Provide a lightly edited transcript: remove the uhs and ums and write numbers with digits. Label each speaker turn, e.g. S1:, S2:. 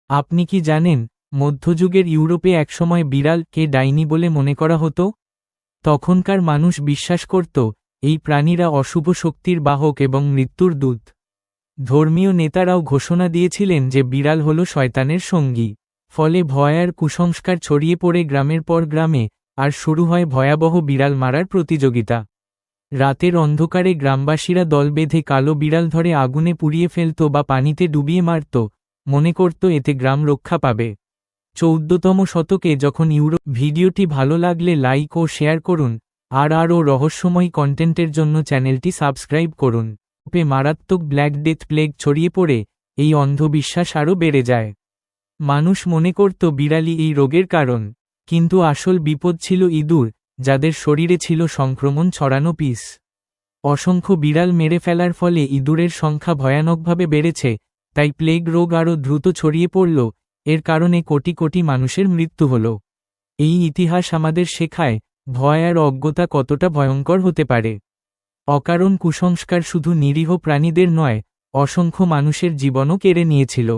S1: আপনি কি জানেন, মধ্যযুগের ইউরোপে একসময় বিড়ালকে ডাইনি বলে মনে করা হতো? তখনকার মানুষ বিশ্বাস করত, এই প্রাণীরা অশুভ শক্তির বাহক এবং মৃত্যুর দূত। ধর্মীয় নেতারাও ঘোষণা দিয়েছিলেন যে বিড়াল হল শয়তানের সঙ্গী। ফলে ভয় আর কুসংস্কার ছড়িয়ে পড়ে গ্রামের পর গ্রামে, আর শুরু হয় ভয়াবহ বিড়াল মারার প্রতিযোগিতা। রাতের অন্ধকারে গ্রামবাসীরা দল বেঁধে কালো বিড়াল ধরে আগুনে পুড়িয়ে ফেলত বা পানিতে ডুবিয়ে মারত, মনে করত এতে গ্রাম রক্ষা পাবে। 14তম শতকে যখন ভিডিওটি ভালো লাগলে লাইক ও শেয়ার করুন, আর আরও রহস্যময় কন্টেন্টের জন্য চ্যানেলটি সাবস্ক্রাইব করুন। মারাত্মক ব্ল্যাক ডেথ প্লেগ ছড়িয়ে পড়ে এই অন্ধবিশ্বাস আরও বেড়ে যায়। মানুষ মনে করত বিড়ালই এই রোগের কারণ, কিন্তু আসল বিপদ ছিল ইঁদুর, যাদের শরীরে ছিল সংক্রমণ ছড়ানো পিস। অসংখ্য বিড়াল মেরে ফেলার ফলে ইঁদুরের সংখ্যা ভয়ানকভাবে বেড়েছে, তাই প্লেগ রোগ আরও দ্রুত ছড়িয়ে পড়ল। এর কারণে কোটি কোটি মানুষের মৃত্যু হল। এই ইতিহাস আমাদের শেখায়, ভয় আর অজ্ঞতা কতটা ভয়ঙ্কর হতে পারে। অকারণ কুসংস্কার শুধু নিরীহ প্রাণীদের নয়, অসংখ্য মানুষের জীবনও কেড়ে নিয়েছিল।